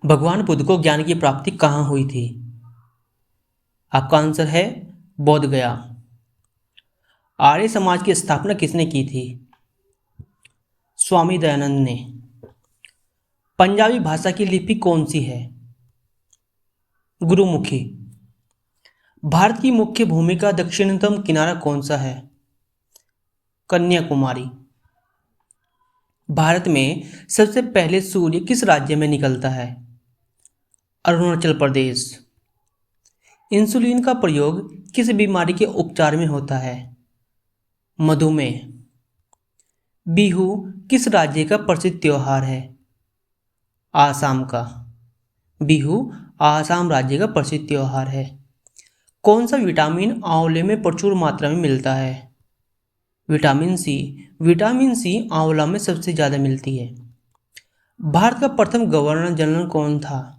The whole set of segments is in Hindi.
भगवान बुद्ध को ज्ञान की प्राप्ति कहाँ हुई थी? आपका आंसर है बोध गया। आर्य समाज की स्थापना किसने की थी? स्वामी दयानंद ने। पंजाबी भाषा की लिपि कौन सी है? गुरुमुखी। भारत की मुख्य भूमि का दक्षिणतम किनारा कौन सा है? कन्याकुमारी। भारत में सबसे पहले सूर्य किस राज्य में निकलता है? अरुणाचल प्रदेश। इंसुलिन का प्रयोग किस बीमारी के उपचार में होता है? मधुमेह। बिहू किस राज्य का प्रसिद्ध त्योहार है? आसाम का। बिहू आसाम राज्य का प्रसिद्ध त्योहार है। कौन सा विटामिन आंवले में प्रचुर मात्रा में मिलता है? Vitamin C. विटामिन सी आंवला में सबसे ज़्यादा मिलती है। भारत का प्रथम गवर्नर जनरल कौन था?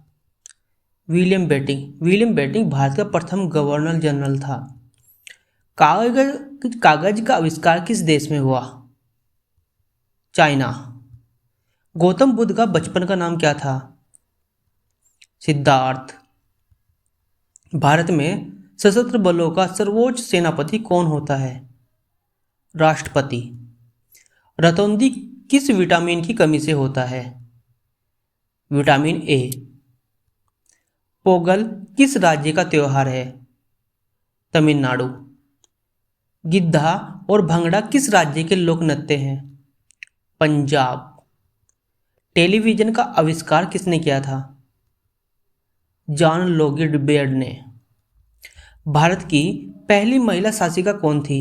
William Bentinck. William Bentinck Bharat का प्रथम गवर्नर जनरल था। कागज का आविष्कार किस देश में हुआ? चाइना। गौतम बुद्ध का बचपन का नाम क्या था? सिद्धार्थ। भारत में सशस्त्र बलों का सर्वोच्च सेनापति कौन होता है? राष्ट्रपति। रतौंधी किस विटामिन की कमी से होता है? Vitamin A. पोंगल किस राज्य का त्योहार है? तमिलनाडु। गिद्धा और भंगड़ा किस राज्य के लोक नृत्य हैं? पंजाब। टेलीविजन का आविष्कार किसने किया था? जॉन लोगी बेयर्ड ने। भारत की पहली महिला शासिका कौन थी?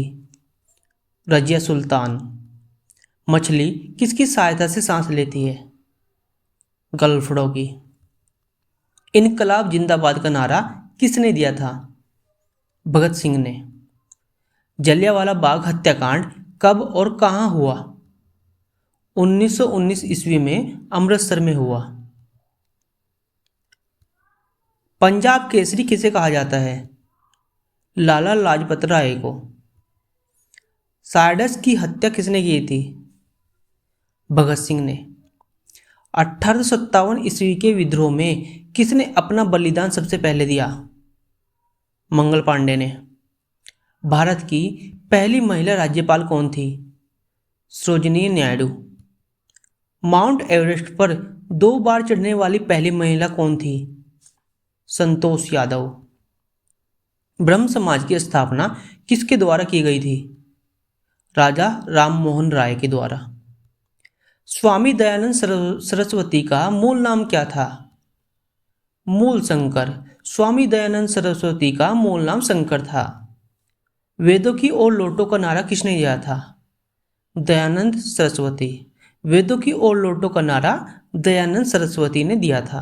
रजिया सुल्तान। मछली किसकी सहायता से सांस लेती है? गलफड़ों की। इनकलाब जिंदाबाद का नारा किसने दिया था? भगत सिंह ने। जलियांवाला बाग हत्याकांड कब और कहाँ हुआ? 1919 ईस्वी में अमृतसर में हुआ। पंजाब केसरी किसे कहा जाता है? लाला लाजपत राय को। साइडस की हत्या किसने की थी? भगत सिंह ने। 1857 ईस्वी के विद्रोह में किसने अपना बलिदान सबसे पहले दिया? मंगल पांडे ने। भारत की पहली महिला राज्यपाल कौन थी? सरोजिनी नायडू। माउंट एवरेस्ट पर 2 बार चढ़ने वाली पहली महिला कौन थी? संतोष यादव। ब्रह्म समाज की स्थापना किसके द्वारा की गई थी? राजा राममोहन राय के द्वारा। स्वामी दयानंद सरस्वती का मूल नाम क्या था? मूल शंकर। स्वामी दयानंद सरस्वती का मूल नाम शंकर था। वेदों की ओर लौटो का नारा किसने दिया था? दयानंद सरस्वती। वेदों की ओर लौटो का नारा दयानंद सरस्वती ने दिया था।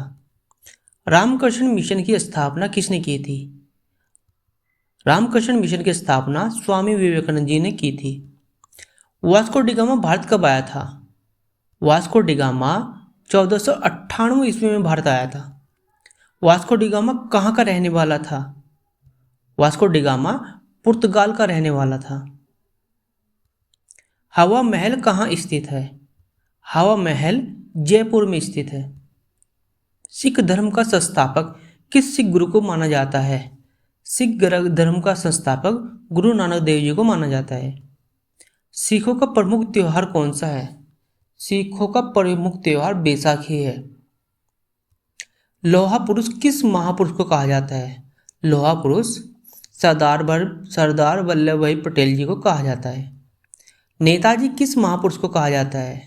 रामकृष्ण मिशन की स्थापना किसने की थी? रामकृष्ण मिशन की स्थापना स्वामी विवेकानंद जी ने की थी। वास्को डी गामा भारत कब आया था? वास्को डी गामा 1498 ईस्वी में भारत आया था। वास्को डी गामा कहाँ का रहने वाला था? वास्को डी गामा पुर्तगाल का रहने वाला था। हवा महल कहाँ स्थित है? हवा महल जयपुर में स्थित है। सिख धर्म का संस्थापक किस सिख गुरु को माना जाता है? सिख धर्म का संस्थापक गुरु नानक देव जी को माना जाता है। सिखों का प्रमुख त्योहार कौन सा है? सिखों का प्रमुख त्योहार बैसाखी है। लोहा पुरुष किस महापुरुष को कहा जाता है? लोहा पुरुष सरदार वल्लभ भाई पटेल जी को कहा जाता है। नेताजी किस महापुरुष को कहा जाता है?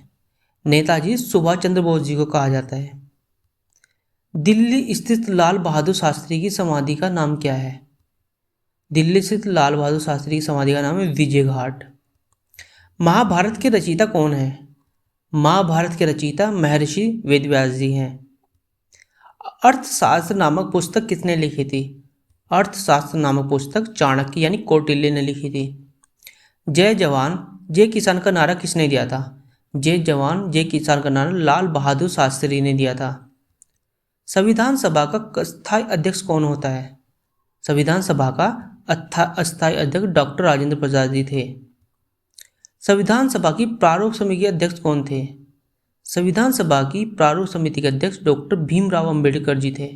नेताजी सुभाष चंद्र बोस जी को कहा जाता है। दिल्ली स्थित लाल बहादुर शास्त्री की समाधि का नाम क्या है? दिल्ली स्थित लाल बहादुर शास्त्री की समाधि का नाम है विजय घाट। महाभारत के रचयिता कौन है? महाभारत के रचयिता महर्षि वेदव्यास जी हैं। अर्थशास्त्र नामक पुस्तक किसने लिखी थी? अर्थशास्त्र नामक पुस्तक चाणक्य यानी कौटिल्य ने लिखी थी। जय जवान जय किसान का नारा किसने दिया था? जय जवान जय किसान का नारा लाल बहादुर शास्त्री ने दिया था। संविधान सभा का स्थायी अध्यक्ष कौन होता है? संविधान सभा का अस्थायी अध्यक्ष डॉक्टर राजेंद्र प्रसाद जी थे। संविधान सभा की प्रारूप समिति के अध्यक्ष कौन थे? संविधान सभा की प्रारूप समिति के अध्यक्ष डॉक्टर भीमराव अंबेडकर जी थे।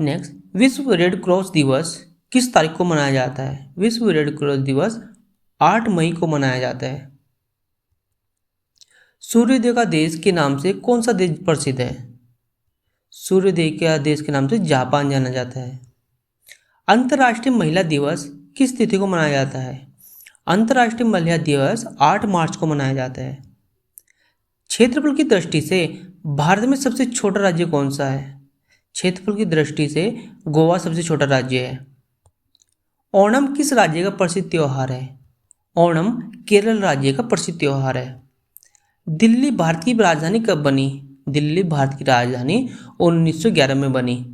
नेक्स्ट, विश्व रेड क्रॉस दिवस किस तारीख को मनाया जाता है? विश्व रेड क्रॉस दिवस 8 मई को मनाया जाता है। सूर्योदय का देश के नाम से कौन सा देश प्रसिद्ध है? सूर्योदय का देश के नाम से जापान जाना जाता है। अंतर्राष्ट्रीय महिला दिवस किस तिथि को मनाया जाता है? अंतर्राष्ट्रीय महिला दिवस 8 मार्च को मनाया जाता है। क्षेत्रफल की दृष्टि से भारत में सबसे छोटा राज्य कौन सा है? क्षेत्रफल की दृष्टि से गोवा सबसे छोटा राज्य है। ओणम किस राज्य का प्रसिद्ध त्योहार है? ओणम केरल राज्य का प्रसिद्ध त्योहार है। दिल्ली भारत की राजधानी कब बनी? दिल्ली भारत की राजधानी 1911 में बनी।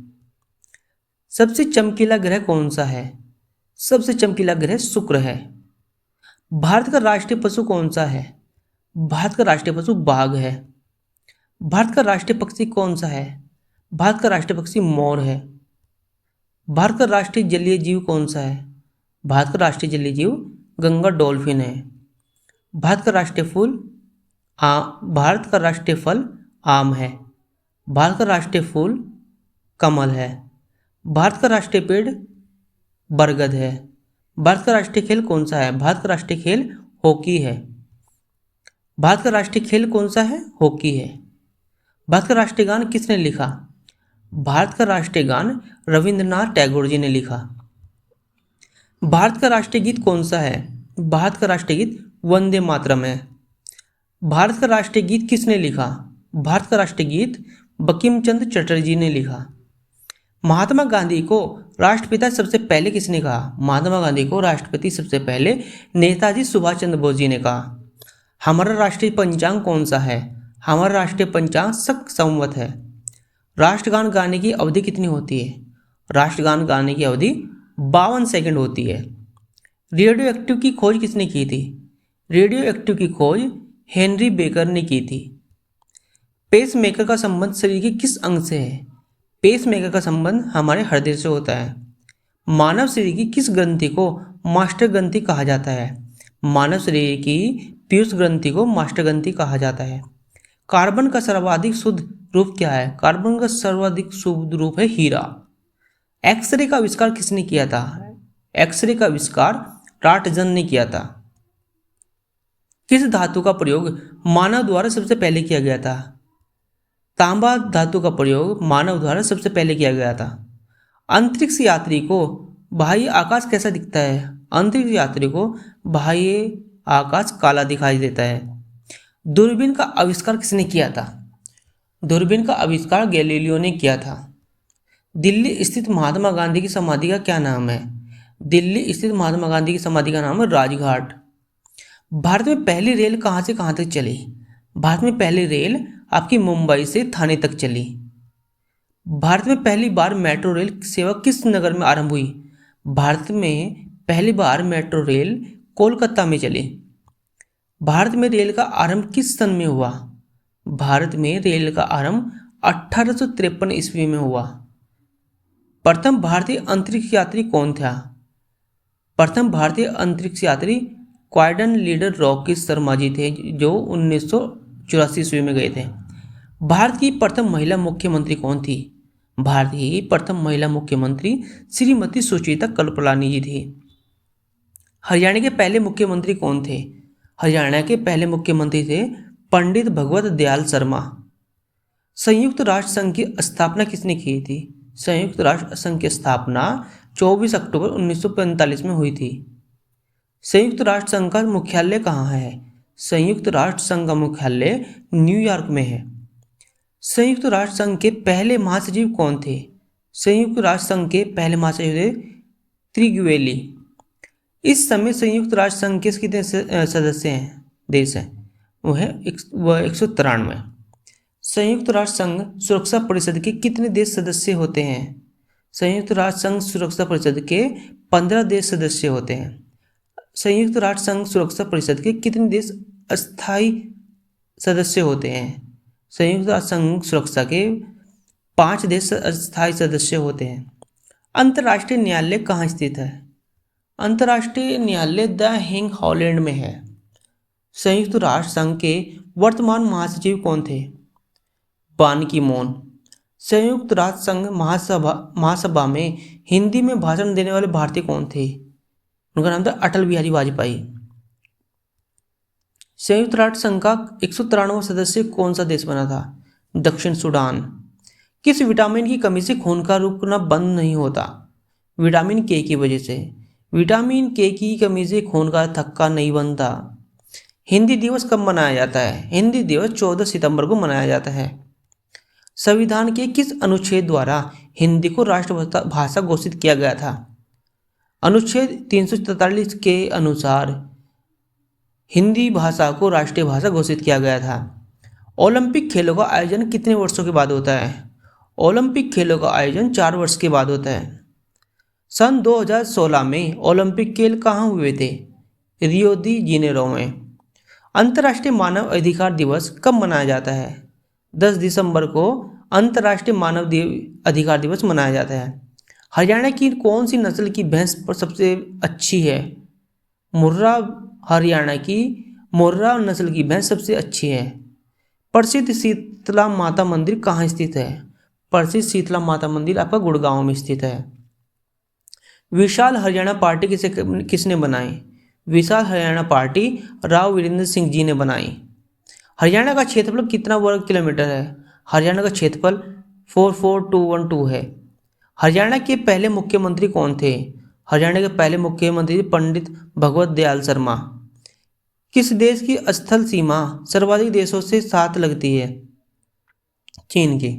सबसे चमकीला ग्रह कौन सा है? सबसे चमकीला ग्रह शुक्र है। भारत का राष्ट्रीय पशु कौन सा है? भारत का राष्ट्रीय पशु बाघ है। भारत का राष्ट्रीय पक्षी कौन सा है? भारत का राष्ट्रीय पक्षी मोर है। भारत का राष्ट्रीय जलीय जीव कौन सा है? भारत का राष्ट्रीय जलीय जीव गंगा डॉल्फिन है। भारत का राष्ट्रीय भारत का राष्ट्रीय फल आम है। भारत का राष्ट्रीय फूल कमल है। भारत का राष्ट्रीय पेड़ बरगद है। भारत का राष्ट्रीय खेल कौन सा है? भारत का राष्ट्रीय खेल हॉकी है। भारत का राष्ट्रीय खेल कौन सा है? हॉकी है। भारत का राष्ट्रीय गान किसने लिखा? भारत का राष्ट्रीय गान रविंद्रनाथ टैगोर जी ने लिखा। भारत का राष्ट्रीय गीत कौन सा है? भारत का राष्ट्रीय गीत वंदे मातरम है। भारत का राष्ट्रीय गीत किसने लिखा? भारत का राष्ट्रीय गीत बंकिम चंद्र चटर्जी ने लिखा। महात्मा गांधी को राष्ट्रपिता सबसे पहले किसने कहा? महात्मा गांधी को राष्ट्रपति सबसे पहले नेताजी सुभाष चंद्र बोस जी ने कहा। हमारा राष्ट्रीय पंचांग कौन सा है? हमारा राष्ट्रीय पंचांग शक संवत है। राष्ट्रगान गाने की अवधि कितनी होती है? राष्ट्रगान गाने की अवधि 52 सेकंड होती है। रेडियो एक्टिव की खोज किसने की थी? रेडियो एक्टिव की खोज हेनरी बेकर ने की थी। पेसमेकर का संबंध शरीर के किस अंग से है? पेसमेकर का संबंध हमारे हृदय से होता है। मानव शरीर की किस ग्रंथि को मास्टर ग्रंथि कहा जाता है? मानव शरीर की पीयूष ग्रंथि को मास्टर ग्रंथि कहा जाता है। कार्बन का सर्वाधिक शुद्ध रूप क्या है? कार्बन का सर्वाधिक शुद्ध रूप है हीरा। एक्सरे का आविष्कार किसने किया था? एक्सरे का आविष्कार राटजन ने किया था। किस धातु का प्रयोग मानव द्वारा सबसे पहले किया गया था? तांबा धातु का प्रयोग मानव द्वारा सबसे पहले किया गया था। अंतरिक्ष यात्री को बाह्य आकाश कैसा दिखता है? अंतरिक्ष यात्री को बाह्य आकाश काला दिखाई देता है। दूरबीन का आविष्कार किसने किया था? दूरबीन का आविष्कार गैलीलियो ने किया था। दिल्ली स्थित महात्मा गांधी की समाधि का क्या नाम है? दिल्ली स्थित महात्मा गांधी की समाधि का नाम है राजघाट। भारत में पहली रेल कहाँ से कहाँ तक चली? भारत में पहली रेल आपकी मुंबई से थाने तक चली। भारत में पहली बार मेट्रो रेल सेवा किस नगर में आरंभ हुई? भारत में पहली बार मेट्रो रेल कोलकाता में चली। भारत में रेल का आरंभ किस सन में हुआ? भारत में रेल का आरंभ 1853 ईस्वी में हुआ। प्रथम भारतीय अंतरिक्ष यात्री कौन था? प्रथम भारतीय अंतरिक्ष यात्री क्वाड्रन लीडर रॉकेश शर्मा जी थे, जो 1984 ईस्वी में गए थे। भारत की प्रथम महिला मुख्यमंत्री कौन थी? भारत की प्रथम महिला मुख्यमंत्री श्रीमती सुचेता कृपलानी जी थी। हरियाणा के पहले मुख्यमंत्री कौन थे? हरियाणा के पहले मुख्यमंत्री थे पंडित भगवत दयाल शर्मा। संयुक्त राष्ट्र संघ की स्थापना किसने की थी? संयुक्त राष्ट्र संघ की स्थापना 24 अक्टूबर 1945 में हुई थी। संयुक्त राष्ट्र संघ का मुख्यालय कहाँ है? संयुक्त राष्ट्र संघ का मुख्यालय न्यूयॉर्क में है। संयुक्त राष्ट्र संघ के पहले महासचिव कौन थे? संयुक्त राष्ट्र संघ के पहले महासचिव थे त्रिगुएली। इस समय संयुक्त राष्ट्र संघ के कितने सदस्य हैं, देश हैं? वो है 193। संयुक्त राष्ट्र संघ सुरक्षा परिषद के कितने देश सदस्य होते हैं? संयुक्त राष्ट्र संघ सुरक्षा परिषद के 15 देश सदस्य होते हैं। संयुक्त राष्ट्र संघ सुरक्षा परिषद के कितने देश अस्थायी सदस्य होते हैं? संयुक्त राष्ट्र संघ सुरक्षा के 5 देश अस्थायी सदस्य होते हैं। अंतर्राष्ट्रीय न्यायालय कहाँ स्थित है? अंतर्राष्ट्रीय न्यायालय द हेग हॉलैंड में है। संयुक्त राष्ट्र संघ के वर्तमान महासचिव कौन थे? बान की मून। संयुक्त राष्ट्र संघ महासभा में हिंदी में भाषण देने वाले भारतीय कौन थे? उनका नाम था अटल बिहारी वाजपेयी। संयुक्त राष्ट्र संघ का 193वां सदस्य कौन सा देश बना था? दक्षिण सूडान। किस विटामिन की कमी से खून का रुकना बंद नहीं होता? विटामिन के की वजह से। विटामिन के की कमी से खून का थक्का नहीं बनता। हिंदी दिवस कब मनाया जाता है? हिंदी दिवस 14 सितंबर को मनाया जाता है। संविधान के किस अनुच्छेद द्वारा हिंदी को राष्ट्रभाषा घोषित किया गया था? अनुच्छेद 343 के अनुसार हिंदी भाषा को राष्ट्रीय भाषा घोषित किया गया था। ओलंपिक खेलों का आयोजन कितने वर्षों के बाद होता है? ओलंपिक खेलों का आयोजन 4 वर्ष के बाद होता है। सन 2016 में ओलंपिक खेल कहाँ हुए थे? रियो दी जेनेरो में। अंतर्राष्ट्रीय मानव अधिकार दिवस कब मनाया जाता है? 10 दिसंबर को अंतर्राष्ट्रीय मानव अधिकार दिवस मनाया जाता है। हरियाणा की कौन सी नस्ल की भैंस पर सबसे अच्छी है? मुर्रा। हरियाणा की मुर्रा नस्ल की भैंस सबसे अच्छी है। प्रसिद्ध शीतला माता मंदिर कहाँ स्थित है? प्रसिद्ध शीतला माता मंदिर आपका गुड़गांव में स्थित है। विशाल हरियाणा पार्टी किसने बनाई? विशाल हरियाणा पार्टी राव वीरेंद्र सिंह जी ने बनाई। हरियाणा का क्षेत्रफल कितना वर्ग किलोमीटर है? हरियाणा का क्षेत्रफल 44212 है। हरियाणा के पहले मुख्यमंत्री कौन थे? हरियाणा के पहले मुख्यमंत्री पंडित भगवत दयाल शर्मा। किस देश की स्थल सीमा सर्वाधिक देशों से साथ लगती है? चीन की।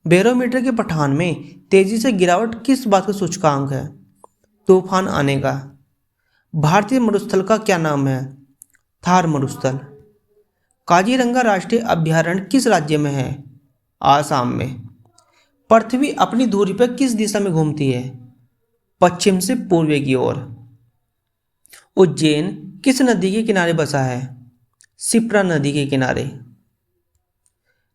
बैरोमीटर के पठान में तेजी से गिरावट किस बात का सूचकांक है? तूफान आने का। भारतीय मरुस्थल का क्या नाम है? थार मरुस्थल। काजीरंगा राष्ट्रीय अभयारण्य किस राज्य में है? आसाम में। पृथ्वी अपनी धुरी पर किस दिशा में घूमती है? पश्चिम से पूर्व की ओर। उज्जैन किस नदी के किनारे बसा है? शिप्रा नदी के किनारे।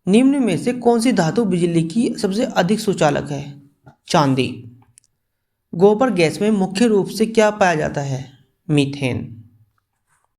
निम्न में से कौन सी धातु बिजली की सबसे अधिक सुचालक है? चांदी। गोबर गैस में मुख्य रूप से क्या पाया जाता है? मीथेन।